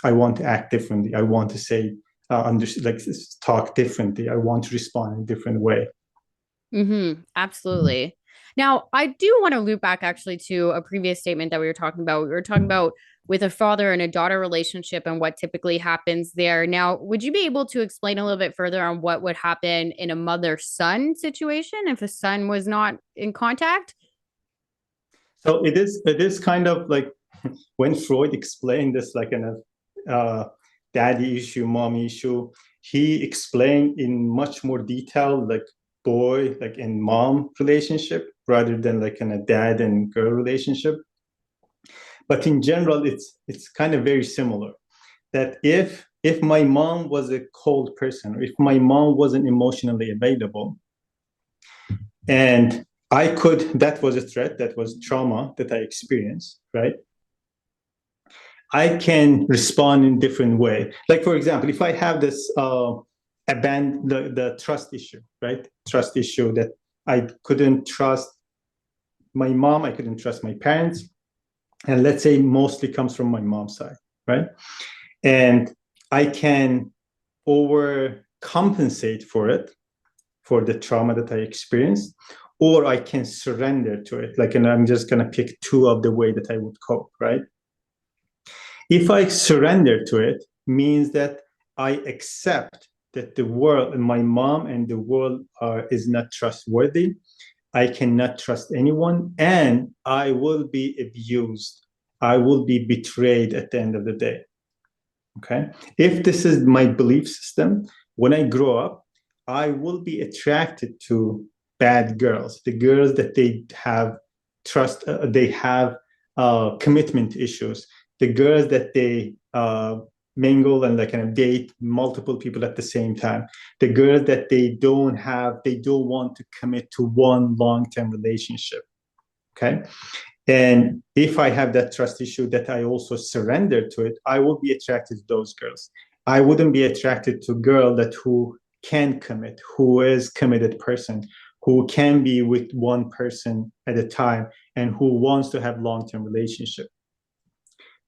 I want to act differently. I want to say, talk differently. I want to respond in a different way. Absolutely. Now, I do want to loop back actually to a previous statement that we were talking about. We were talking about with a father and a daughter relationship and what typically happens there. Now, would you be able to explain a little bit further on what would happen in a mother-son situation if a son was not in contact? So it is kind of like when Freud explained this like in a daddy issue, mommy issue, he explained in much more detail like boy like and mom relationship rather than like in a dad and girl relationship. But in general, it's kind of very similar. That if my mom was a cold person, or if my mom wasn't emotionally available, and I could, that was a threat, that was trauma that I experienced, right? I can respond in different way. Like for example, if I have this the trust issue, right? Trust issue that I couldn't trust my mom, I couldn't trust my parents, and let's say mostly comes from my mom's side, right? And I can overcompensate for it, for the trauma that I experienced, or I can surrender to it. Like, and I'm just gonna pick two of the way that I would cope, right? If I surrender to it, means that I accept that the world and my mom and the world is not trustworthy. I cannot trust anyone, and I will be abused. I will be betrayed at the end of the day. Okay. If this is my belief system, when I grow up, I will be attracted to bad girls, the girls that they have trust, they have commitment issues, the girls that they mingle and like kind of date multiple people at the same time, the girls that they don't want to commit to one long-term relationship. Okay. And if I have that trust issue that I also surrender to it, I will be attracted to those girls. I wouldn't be attracted to a girl that who can commit, who is committed person, who can be with one person at a time and who wants to have long-term relationship.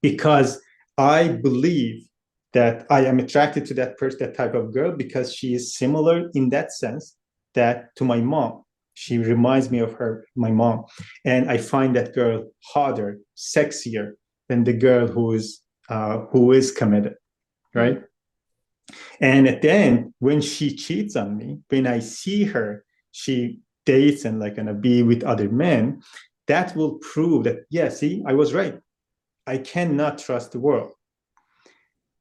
Because I believe that I am attracted to that person, that type of girl, because she is similar in that sense that to my mom. She reminds me of my mom, and I find that girl hotter, sexier than the girl who is committed, right? And at the end, when she cheats on me, when I see her, she dates and like gonna be with other men, that will prove that yeah, see, I was right. I cannot trust the world.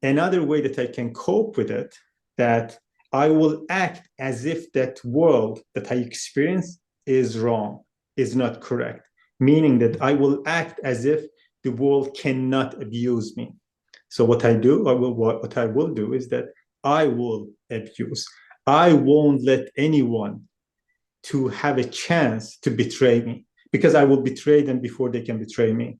Another way that I can cope with it, that I will act as if that world that I experience is wrong, is not correct, meaning that I will act as if the world cannot abuse me. So what I will do is that I will abuse. I won't let anyone to have a chance to betray me, because I will betray them before they can betray me.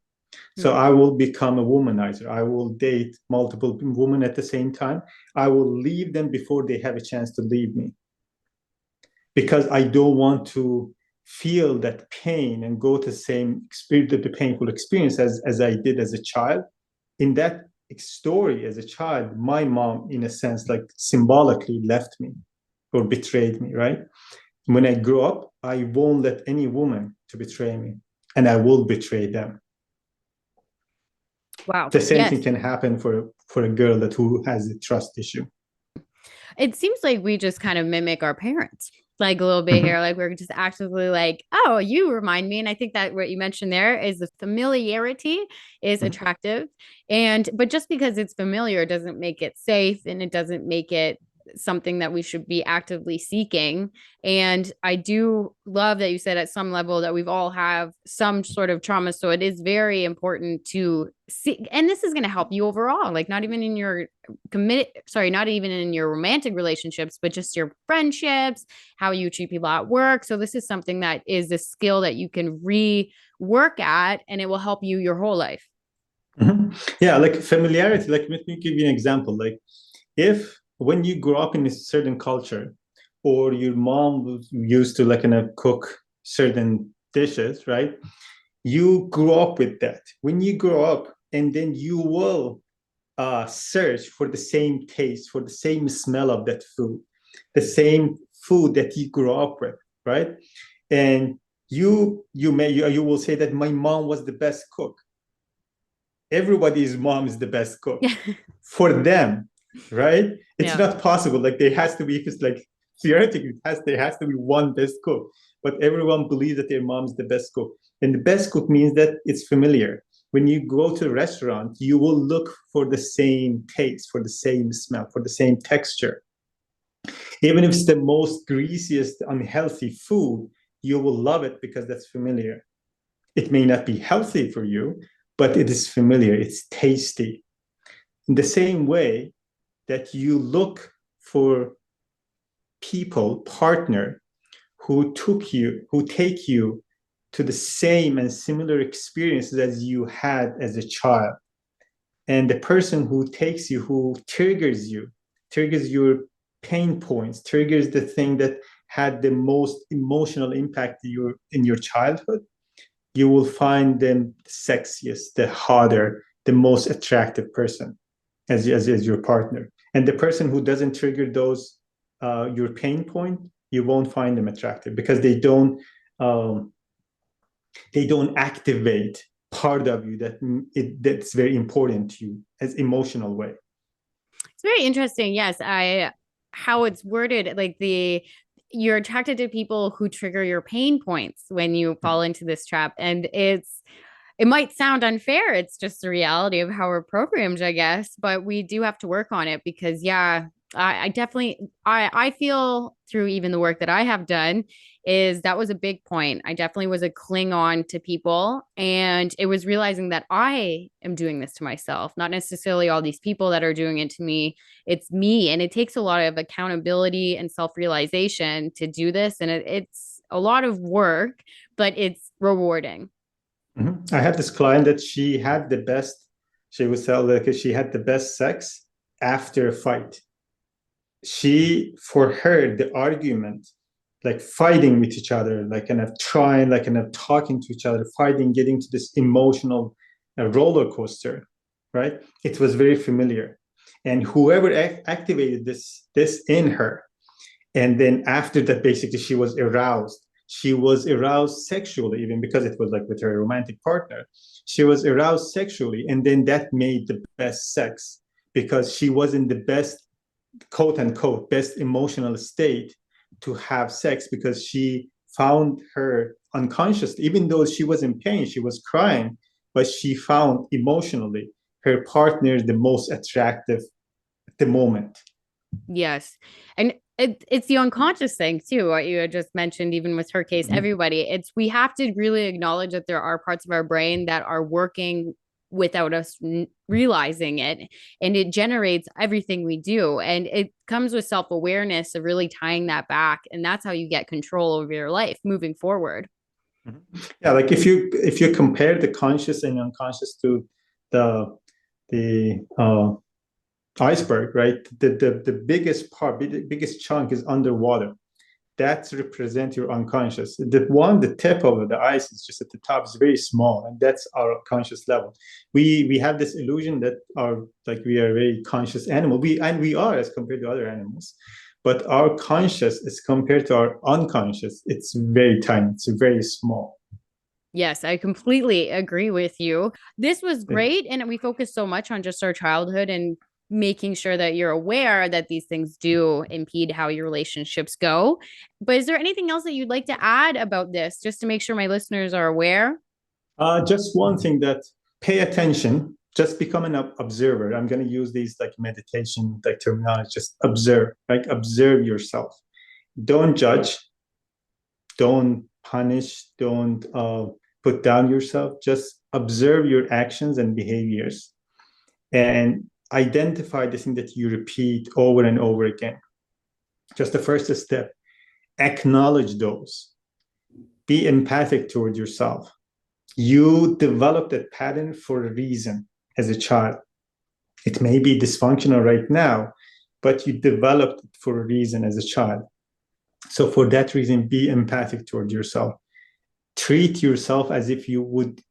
So I will become a womanizer. I will date multiple women at the same time. I will leave them before they have a chance to leave me, because I don't want to feel that pain and go to the same experience, the painful experience as I did as a child. In that story as a child, my mom, in a sense, like symbolically left me or betrayed me, right? When I grow up, I won't let any woman to betray me, and I will betray them. Wow. The same thing Yes. can happen for a girl that who has a trust issue. It seems like we just kind of mimic our parents like a little bit here. Like we're just actively like, oh, you remind me. And I think that what you mentioned there is the familiarity is attractive. And, but just because it's familiar doesn't make it safe and it doesn't make it something that we should be actively seeking. And I do love that you said at some level that we've all have some sort of trauma. So it is very important to see, and this is going to help you overall, like not even in your not even in your romantic relationships, but just your friendships, how you treat people at work. So this is something that is a skill that you can rework at, and it will help you your whole life. Mm-hmm. Yeah, like familiarity. Like, let me give you an example. Like, if when you grow up in a certain culture, or your mom was used to like cook certain dishes, right? You grow up with that. When you grow up, and then you will search for the same taste, for the same smell of that food, the same food that you grew up with, right? And You will say that my mom was the best cook. Everybody's mom is the best cook for them, right? It's Yeah. not possible. Like there has to be, if it's like theoretically, there has to be one best cook, but everyone believes that their mom is the best cook. And the best cook means that it's familiar. When you go to a restaurant, you will look for the same taste, for the same smell, for the same texture. Even if it's the most greasiest, unhealthy food, you will love it because that's familiar. It may not be healthy for you, but it is familiar, it's tasty. In the same way that you look for people, partner, who take you to the same and similar experiences as you had as a child. And the person who takes you, who triggers your pain points, triggers the thing that had the most emotional impact in your childhood, you will find them the sexiest, the hotter, the most attractive person as your partner. And the person who doesn't trigger those your pain point, you won't find them attractive because um, they don't activate part of you that's very important to you as emotional way. It's very interesting. Yes, I how it's worded, like the you're attracted to people who trigger your pain points when you fall into this trap. And it might sound unfair. It's just the reality of how we're programmed, I guess. But we do have to work on it because, yeah, I definitely I feel through even the work that I have done is that was a big point. I definitely was a cling on to people, and it was realizing that I am doing this to myself, not necessarily all these people that are doing it to me. It's me, and it takes a lot of accountability and self realization to do this, and it's a lot of work, but it's rewarding. Mm-hmm. I had this client that she had the best. She would tell that she had the best sex after a fight. For her, the argument, like fighting with each other, like kind of trying, like kind of talking to each other, fighting, getting to this emotional roller coaster, right? It was very familiar. And whoever activated this in her, and then after that, basically, she was aroused. She was aroused sexually, even because it was like with her romantic partner. She was aroused sexually, and then that made the best sex because she was in the best, quote unquote, best emotional state to have sex because she found her unconscious, even though she was in pain, she was crying, but she found emotionally her partner the most attractive at the moment. Yes. And it's the unconscious thing too, what you had just mentioned, even with her case, Mhm. everybody. It's we have to really acknowledge that there are parts of our brain that are working without us realizing it. And it generates everything we do. And it comes with self-awareness of really tying that back. And that's how you get control over your life moving forward. Yeah, like if you compare the conscious and unconscious to the the iceberg, right? The biggest part, the biggest chunk is underwater. That represents your unconscious. The tip of the ice is just at the top, is very small, and that's our conscious level. We have this illusion that we are a very conscious animal. We are as compared to other animals, but our conscious as compared to our unconscious, it's very tiny. It's very small. Yes, I completely agree with you. This was great. And we focused so much on just our childhood and making sure that you're aware that these things do impede how your relationships go. But is there anything else that you'd like to add about this, just to make sure my listeners are aware? Just one thing, that pay attention, just become an observer. I'm going to use these like meditation, like terminology, just observe, like observe yourself. Don't judge, don't punish, don't put down yourself. Just observe your actions and behaviors and identify the thing that you repeat over and over again. Just the first step, acknowledge those. Be empathic toward yourself. You developed that pattern for a reason as a child. It may be dysfunctional right now, but you developed it for a reason as a child. So for that reason, be empathic toward yourself. Treat yourself as if you would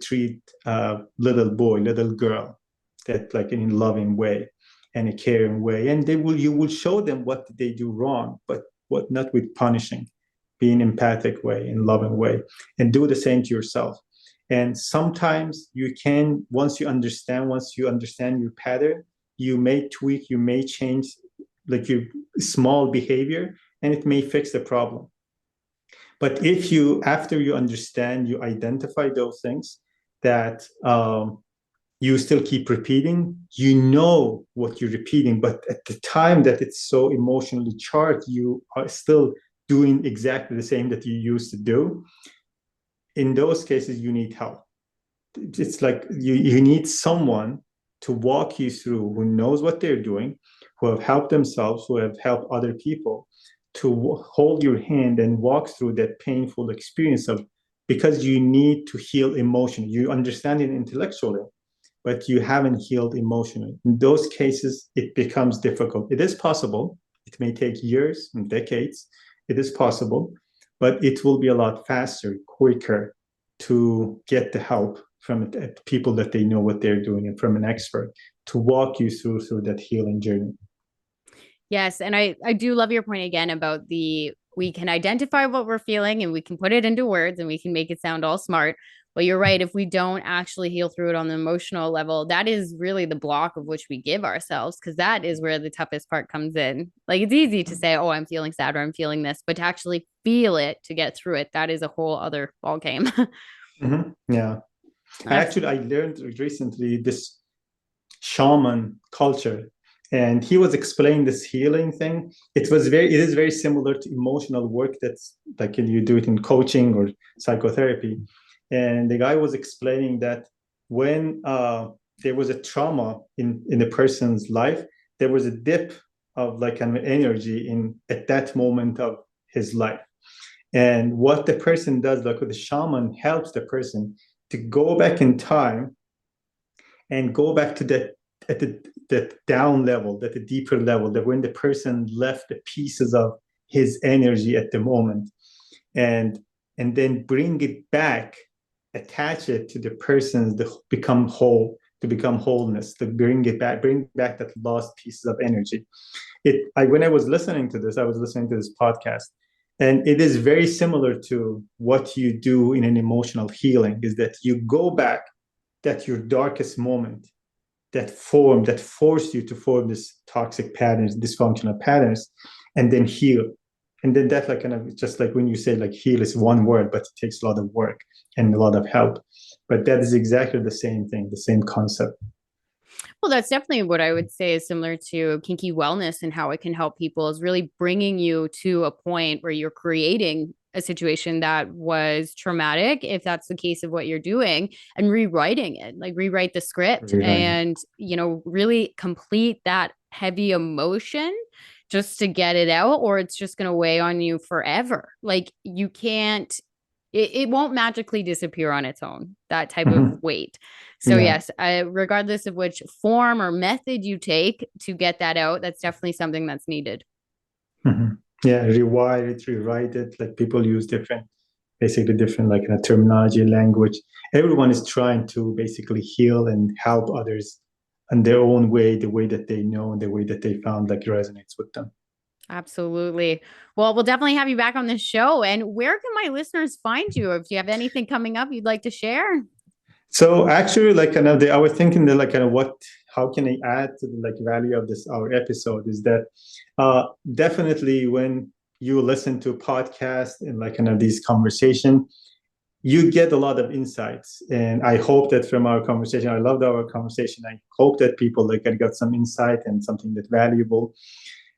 treat a little boy, little girl, that like in a loving way and a caring way. And you will show them what they do wrong, but what not with punishing. be in empathic way, in loving way, and do the same to yourself. And sometimes you can, once you understand your pattern, you may tweak, you may change like your small behavior, and it may fix the problem. But if you, after you understand, you identify those things that you still keep repeating, you know what you're repeating, but at the time that it's so emotionally charged, you are still doing exactly the same that you used to do. In those cases, you need help. It's like you need someone to walk you through, who knows what they're doing, who have helped themselves, who have helped other people, to hold your hand and walk through that painful experience of, because you need to heal emotionally. You understand it intellectually, but you haven't healed emotionally. In those cases, it becomes difficult. It is possible. It may take years and decades. It is possible, but it will be a lot faster, quicker to get the help from people that they know what they're doing, and from an expert to walk you through that healing journey. Yes. And I do love your point again about we can identify what we're feeling and we can put it into words and we can make it sound all smart. But you're right. If we don't actually heal through it on the emotional level, that is really the block of which we give ourselves, because that is where the toughest part comes in. Like, it's easy to say, oh, I'm feeling sad or I'm feeling this, but to actually feel it, to get through it, that is a whole other ball game. Mm-hmm. Yeah. Actually, I learned recently this shaman culture, and he was explaining this healing thing. It is very similar to emotional work, that's like you do it in coaching or psychotherapy. And the guy was explaining that when there was a trauma in a person's life, there was a dip of like an energy in at that moment of his life. And what the person does, like the shaman helps the person to go back in time and go back to that at that down level, that the deeper level, that when the person left the pieces of his energy at the moment, and then bring it back, attach it to the person's, to become whole, to become wholeness, to bring back that lost pieces of energy. When I was listening to this, I was listening to this podcast, and it is very similar to what you do in an emotional healing, is that you go back, that your darkest moment, that forced you to form this toxic patterns, dysfunctional patterns, and then heal. And then that, like, kind of just like when you say like heal is one word, but it takes a lot of work and a lot of help. But that is exactly the same thing, the same concept. Well, that's definitely what I would say is similar to kinky wellness and how it can help people, is really bringing you to a point where you're creating a situation that was traumatic, if that's the case of what you're doing, and rewriting it, like rewrite the script Rewriting. and, really complete that heavy emotion just to get it out, or it's just going to weigh on you forever. Like, you can't, it won't magically disappear on its own, that type Mm-hmm. of weight. So Yeah. yes, regardless of which form or method you take to get that out, that's definitely something that's needed. Mm-hmm. Yeah, rewire it, rewrite it. Like people use basically different like terminology, language. Everyone is trying to basically heal and help others in their own way, the way that they know and the way that they found like resonates with them. Absolutely. Well, we'll definitely have you back on this show. And where can my listeners find you? If you have anything coming up you'd like to share? So actually, like kind of I was thinking that like kind of how can I add to the like value of this our episode is that definitely when you listen to podcasts and like kind of these conversation, you get a lot of insights. And I hope that from our conversation, I loved our conversation. I hope that people like got some insight and something that's valuable.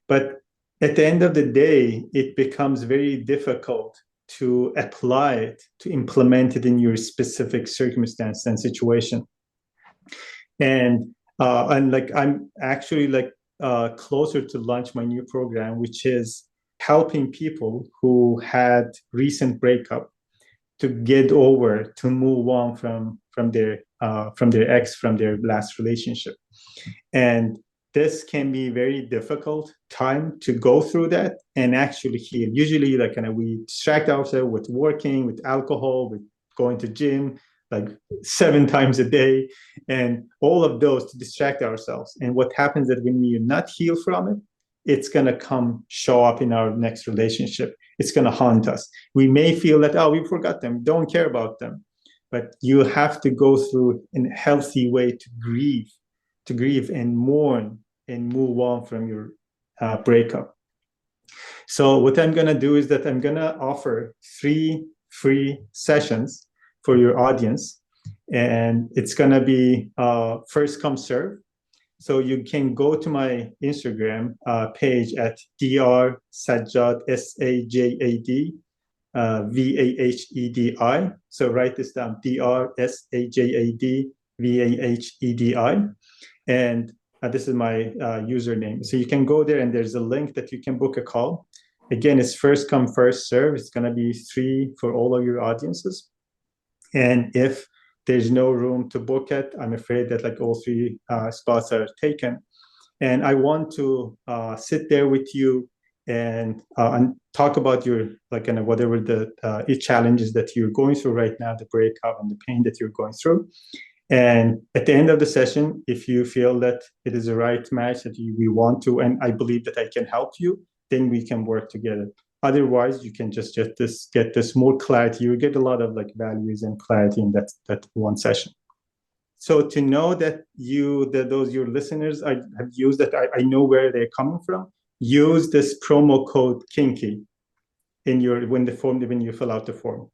But at the end of the day, it becomes very difficult to apply it, to implement it in your specific circumstance and situation. And like I'm actually like closer to launch my new program, which is helping people who had recent breakup to get over, to move on from their ex, from their last relationship. And this can be very difficult time to go through that and actually heal. Usually, like kind of we distract ourselves with working, with alcohol, with going to gym, like 7 times a day, and all of those to distract ourselves. And what happens that when we not heal from it, it's gonna come show up in our next relationship. it's going to haunt us. We may feel that, oh, we forgot them, don't care about them. But you have to go through in a healthy way to grieve and mourn and move on from your breakup. So what I'm going to do is that I'm going to offer 3 free sessions for your audience. And it's going to be first come serve. So you can go to my Instagram page at Dr. Sajad, Sajad Vahedi. So write this down, Dr. Sajad Vahedi. And this is my username. So you can go there and there's a link that you can book a call. Again, it's first come, first serve. It's going to be 3 for all of your audiences. And if there's no room to book it, I'm afraid that like all 3 spots are taken. And I want to sit there with you and talk about your like kind of whatever the challenges that you're going through right now, the breakup and the pain that you're going through. And at the end of the session, if you feel that it is the right match that we want to, and I believe that I can help you, then we can work together. Otherwise, you can just get this more clarity. You get a lot of like values and clarity in that one session. So to know that those your listeners have used that, I know where they're coming from. Use this promo code Kinky in when you fill out the form.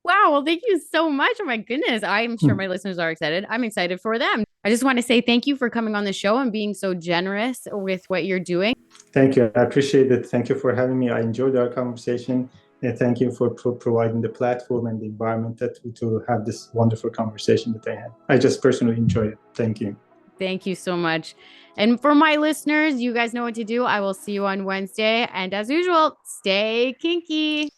Wow. Well, thank you so much. Oh my goodness. I'm sure my listeners are excited. I'm excited for them. I just want to say thank you for coming on the show and being so generous with what you're doing. Thank you. I appreciate it. Thank you for having me. I enjoyed our conversation. And thank you for providing the platform and the environment to have this wonderful conversation that I had. I just personally enjoyed it. Thank you. Thank you so much. And for my listeners, you guys know what to do. I will see you on Wednesday. And as usual, stay kinky.